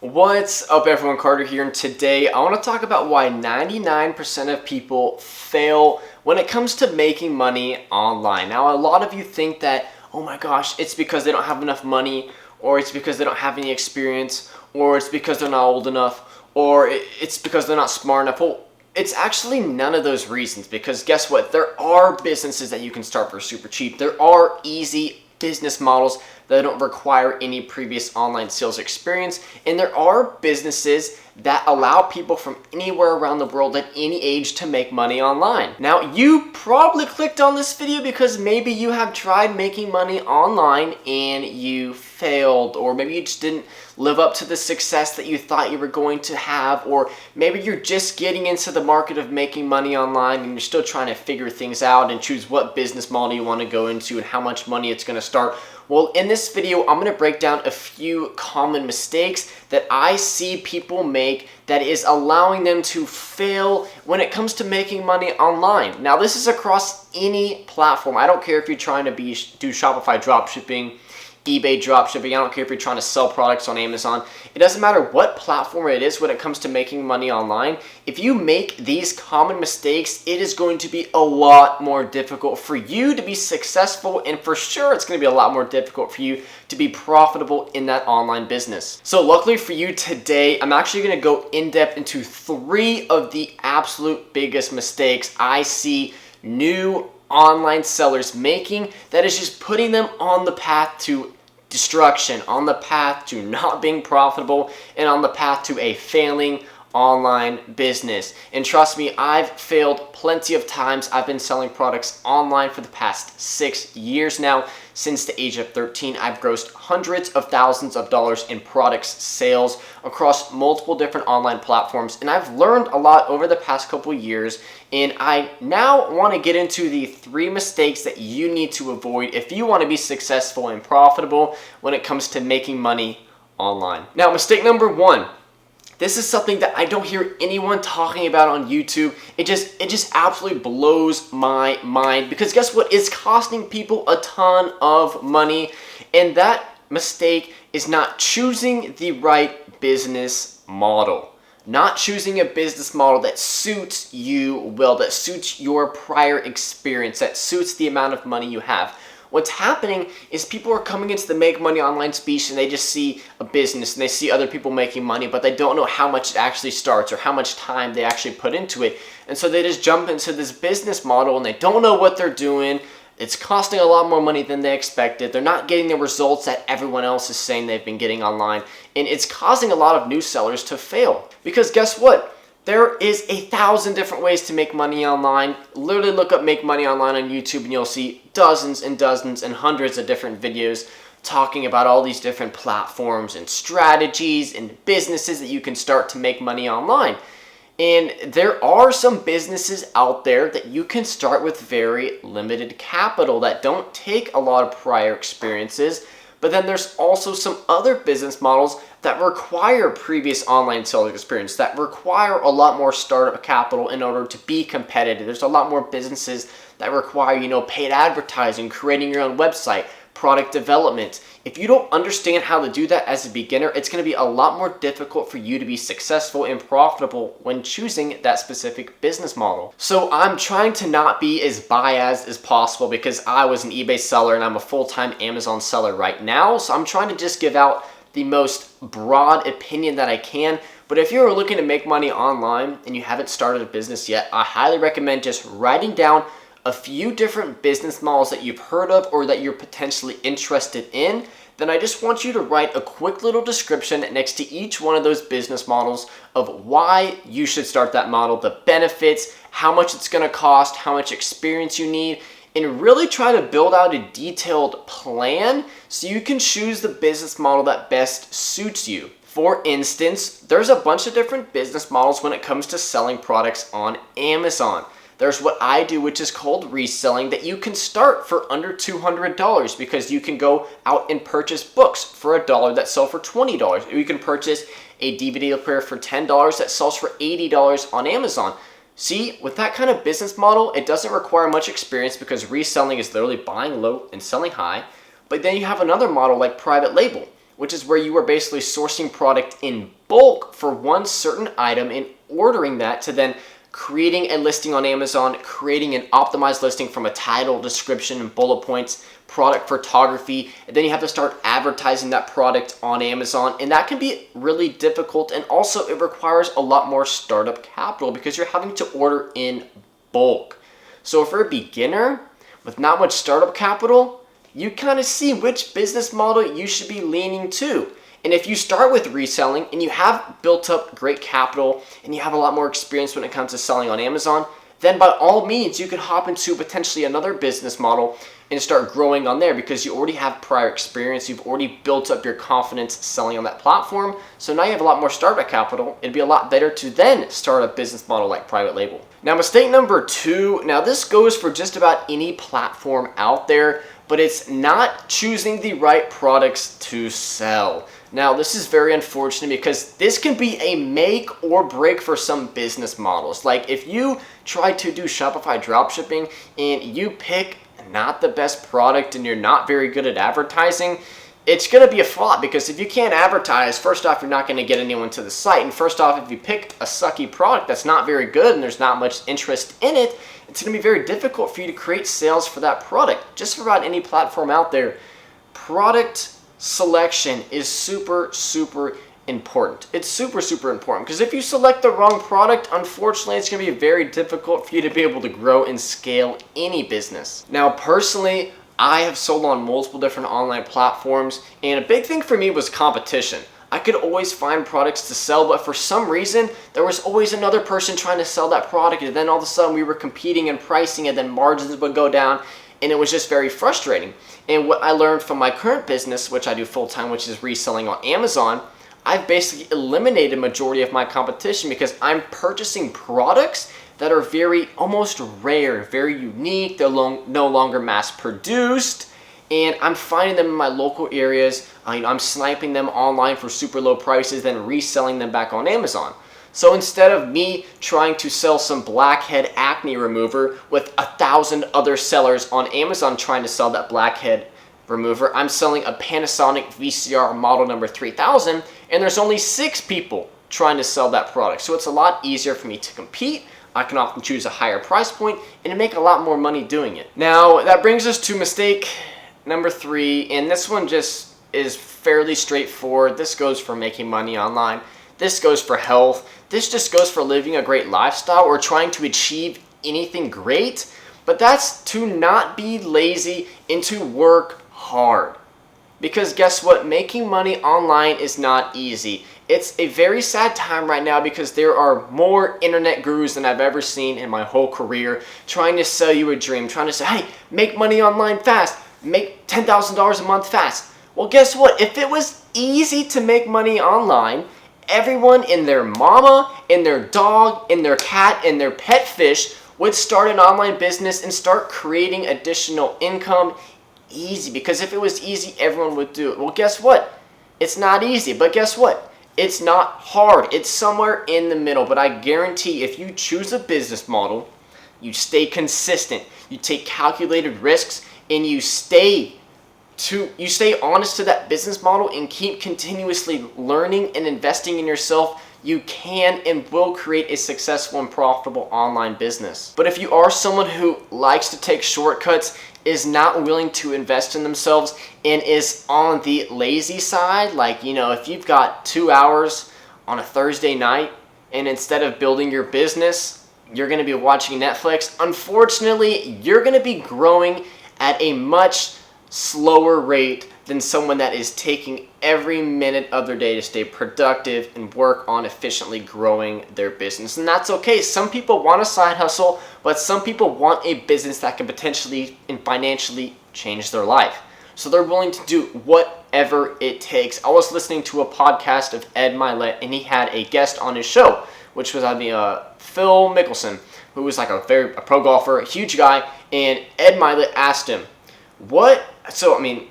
What's up everyone, Carter here, and today I want to talk about why 99% of people fail when it comes to making money online. Now, a lot of you think that, oh my gosh, it's because they don't have enough money, or it's because they don't have any experience, or it's because they're not old enough, or it's because they're not smart enough. Well, it's actually none of those reasons, because guess what? There are businesses that you can start for super cheap. There are easy business models that don't require any previous online sales experience, and there are businesses that allow people from anywhere around the world at any age to make money online. Now, you probably clicked on this video because maybe you have tried making money online and you failed, or maybe you just didn't live up to the success that you thought you were going to have, or maybe you're just getting into the market of making money online and you're still trying to figure things out and choose what business model you want to go into and how much money it's going to start. Well, in this video, I'm going to break down a few common mistakes that I see people make that is allowing them to fail when it comes to making money online. Now, this is across any platform. I don't care if you're trying to do Shopify dropshipping, eBay dropshipping. I don't care if you're trying to sell products on Amazon. It doesn't matter what platform it is when it comes to making money online. If you make these common mistakes, it is going to be a lot more difficult for you to be successful, and for sure it's going to be a lot more difficult for you to be profitable in that online business. So luckily for you today, I'm actually going to go in depth into 3 of the absolute biggest mistakes I see new online sellers making that is just putting them on the path to destruction, on the path to not being profitable, and on the path to a failing online business. And trust me, I've failed plenty of times. I've been selling products online for the past 6 years now. Since the age of 13, I've grossed hundreds of thousands of dollars in products sales across multiple different online platforms, and I've learned a lot over the past couple years, and I now want to get into the 3 mistakes that you need to avoid if you want to be successful and profitable when it comes to making money online. Now, mistake number 1. This is something that I don't hear anyone talking about on YouTube. It just absolutely blows my mind, because guess what? It's costing people a ton of money, and that mistake is not choosing the right business model. Not choosing a business model that suits you well, that suits your prior experience, that suits the amount of money you have. What's happening is people are coming into the make money online space and they just see a business and they see other people making money, but they don't know how much it actually starts or how much time they actually put into it. And so they just jump into this business model and they don't know what they're doing. It's costing a lot more money than they expected. They're not getting the results that everyone else is saying they've been getting online. And it's causing a lot of new sellers to fail. Because guess what? There is 1,000 different ways to make money online. Literally look up make money online on YouTube and you'll see dozens and dozens and hundreds of different videos talking about all these different platforms and strategies and businesses that you can start to make money online. And there are some businesses out there that you can start with very limited capital that don't take a lot of prior experiences. But then there's also some other business models that require previous online sales experience, that require a lot more startup capital in order to be competitive. There's a lot more businesses that require, paid advertising, creating your own website, product development. If you don't understand how to do that as a beginner, it's going to be a lot more difficult for you to be successful and profitable when choosing that specific business model. So I'm trying to not be as biased as possible, because I was an eBay seller and I'm a full-time Amazon seller right now. So I'm trying to just give out the most broad opinion that I can. But if you're looking to make money online and you haven't started a business yet, I highly recommend just writing down a few different business models that you've heard of or that you're potentially interested in. Then I just want you to write a quick little description next to each one of those business models of why you should start that model, the benefits, how much it's going to cost, how much experience you need, and really try to build out a detailed plan so you can choose the business model that best suits you. For instance, there's a bunch of different business models when it comes to selling products on Amazon. There's what I do, which is called reselling, that you can start for under $200, because you can go out and purchase books for $1 that sell for $20. Or you can purchase a DVD player for $10 that sells for $80 on Amazon. See, with that kind of business model, it doesn't require much experience, because reselling is literally buying low and selling high. But then you have another model like private label, which is where you are basically sourcing product in bulk for one certain item and ordering that to then creating a listing on Amazon, creating an optimized listing from a title, description, and bullet points, product photography, and then you have to start advertising that product on Amazon. And that can be really difficult, and also it requires a lot more startup capital because you're having to order in bulk. So if you're a beginner with not much startup capital, you kind of see which business model you should be leaning to. And if you start with reselling and you have built up great capital and you have a lot more experience when it comes to selling on Amazon, then by all means you could hop into potentially another business model and start growing on there because you already have prior experience. You've already built up your confidence selling on that platform. So now you have a lot more startup capital. It'd be a lot better to then start a business model like private label. Now, mistake number 2, now this goes for just about any platform out there, but it's not choosing the right products to sell. Now, this is very unfortunate because this can be a make or break for some business models. Like if you try to do Shopify dropshipping and you pick not the best product and you're not very good at advertising, it's going to be a flop because if you can't advertise, first off, you're not going to get anyone to the site. And first off, if you pick a sucky product that's not very good and there's not much interest in it, it's going to be very difficult for you to create sales for that product. Just for about any platform out there, product selection is super important. It's super important because if you select the wrong product, unfortunately, it's going to be very difficult for you to be able to grow and scale any business. Now, personally, I have sold on multiple different online platforms, and a big thing for me was competition. I could always find products to sell, but for some reason, there was always another person trying to sell that product, and then all of a sudden we were competing and pricing, and then margins would go down, and it was just very frustrating. And what I learned from my current business, which I do full-time, which is reselling on Amazon, I've basically eliminated majority of my competition because I'm purchasing products that are very almost rare, very unique. They're no longer mass produced, and I'm finding them in my local areas. I'm sniping them online for super low prices, then reselling them back on Amazon. So instead of me trying to sell some blackhead acne remover with 1,000 other sellers on Amazon trying to sell that blackhead remover, I'm selling a Panasonic VCR model number 3000, and there's only 6 people trying to sell that product. So it's a lot easier for me to compete. I can often choose a higher price point and make a lot more money doing it. Now, that brings us to mistake number 3, and this one just is fairly straightforward. This goes for making money online. This goes for health. This just goes for living a great lifestyle or trying to achieve anything great. But that's to not be lazy and to work hard. Because guess what? Making money online is not easy. It's a very sad time right now because there are more internet gurus than I've ever seen in my whole career trying to sell you a dream, trying to say, hey, make money online fast, make $10,000 a month fast. Well, guess what? If it was easy to make money online, everyone and their mama and their dog and their cat and their pet fish would start an online business and start creating additional income easy. Because if it was easy, everyone would do it. Well, guess what? It's not easy, but guess what? It's not hard. It's somewhere in the middle. But I guarantee if you choose a business model, you stay consistent, you take calculated risks, and you stay honest to that business model and keep continuously learning and investing in yourself, you can and will create a successful and profitable online business. But if you are someone who likes to take shortcuts, is not willing to invest in themselves, and is on the lazy side, like, if you've got 2 hours on a Thursday night and instead of building your business, you're going to be watching Netflix, unfortunately, you're going to be growing at a much slower rate than someone that is taking every minute of their day to stay productive and work on efficiently growing their business. And that's okay. Some people want a side hustle, but some people want a business that can potentially and financially change their life. So they're willing to do whatever it takes. I was listening to a podcast of Ed Mylett, and he had a guest on his show, which was Phil Mickelson, who was like a pro golfer, a huge guy. And Ed Mylett asked him,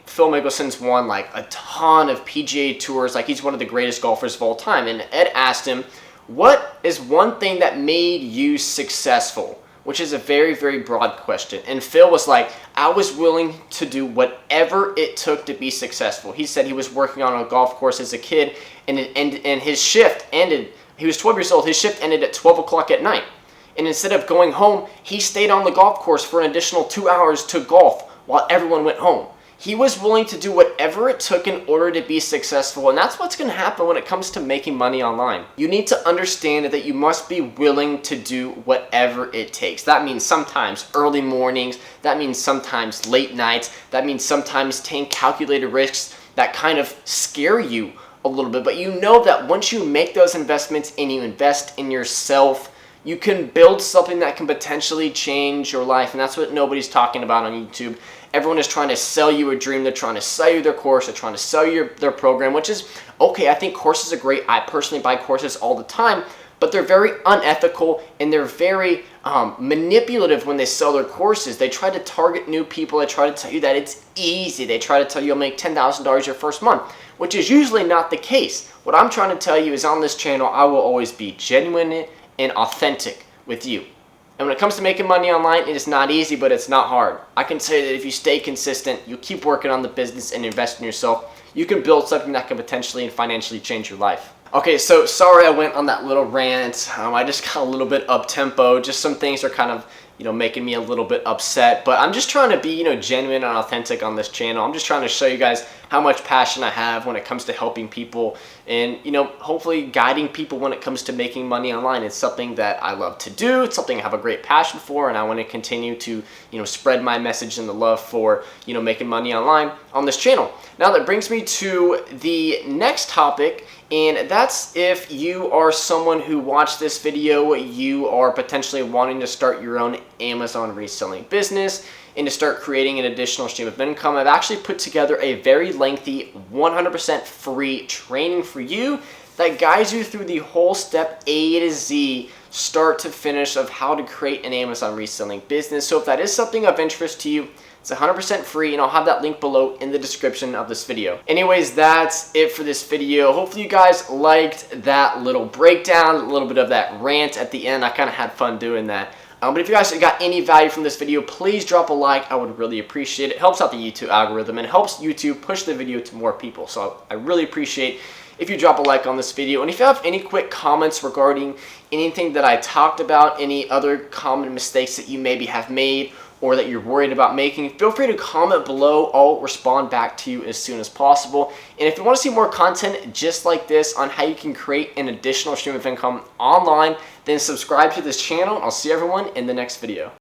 Phil Mickelson's won like a ton of PGA tours, like he's one of the greatest golfers of all time. And Ed asked him, what is one thing that made you successful? Which is a very, very broad question. And Phil was like, I was willing to do whatever it took to be successful. He said he was working on a golf course as a kid, and his shift ended. He was 12 years old. His shift ended at 12 o'clock at night. And instead of going home, he stayed on the golf course for an additional 2 hours to golf while everyone went home. He was willing to do whatever it took in order to be successful, and that's what's going to happen when it comes to making money online. You need to understand that you must be willing to do whatever it takes. That means sometimes early mornings, that means sometimes late nights, that means sometimes taking calculated risks that kind of scare you a little bit, but you know that once you make those investments and you invest in yourself, you can build something that can potentially change your life, and that's what nobody's talking about on YouTube. Everyone is trying to sell you a dream. They're trying to sell you their course. They're trying to sell you their program, which is okay. I think courses are great. I personally buy courses all the time, but they're very unethical and they're very manipulative when they sell their courses. They try to target new people. They try to tell you that it's easy. They try to tell you you'll make $10,000 your first month, which is usually not the case. What I'm trying to tell you is on this channel, I will always be genuine and authentic with you. And when it comes to making money online, it is not easy, but it's not hard. I can tell you that if you stay consistent, you keep working on the business and invest in yourself, you can build something that can potentially and financially change your life. Okay, so sorry I went on that little rant. I just got a little bit up-tempo. Just some things are kind of, making me a little bit upset. But I'm just trying to be, genuine and authentic on this channel. I'm just trying to show you guys how much passion I have when it comes to helping people and, hopefully guiding people when it comes to making money online. It's something that I love to do. It's something I have a great passion for, and I want to continue to, spread my message and the love for, making money online on this channel. Now that brings me to the next topic, and that's if you are someone who watched this video, you are potentially wanting to start your own Amazon reselling business and to start creating an additional stream of income. I've actually put together a very lengthy 100% free training for you that guides you through the whole step A to Z, start to finish, of how to create an Amazon reselling business. So if that is something of interest to you, it's 100% free, and I'll have that link below in the description of this video. Anyways, that's it for this video. Hopefully you guys liked that little breakdown, a little bit of that rant at the end. I kind of had fun doing that. But if you guys got any value from this video, please drop a like. I would really appreciate it. It helps out the YouTube algorithm and helps YouTube push the video to more people. So I really appreciate if you drop a like on this video. And if you have any quick comments regarding anything that I talked about, any other common mistakes that you maybe have made or that you're worried about making, feel free to comment below. I'll respond back to you as soon as possible. And if you want to see more content just like this on how you can create an additional stream of income online, then subscribe to this channel. I'll see everyone in the next video.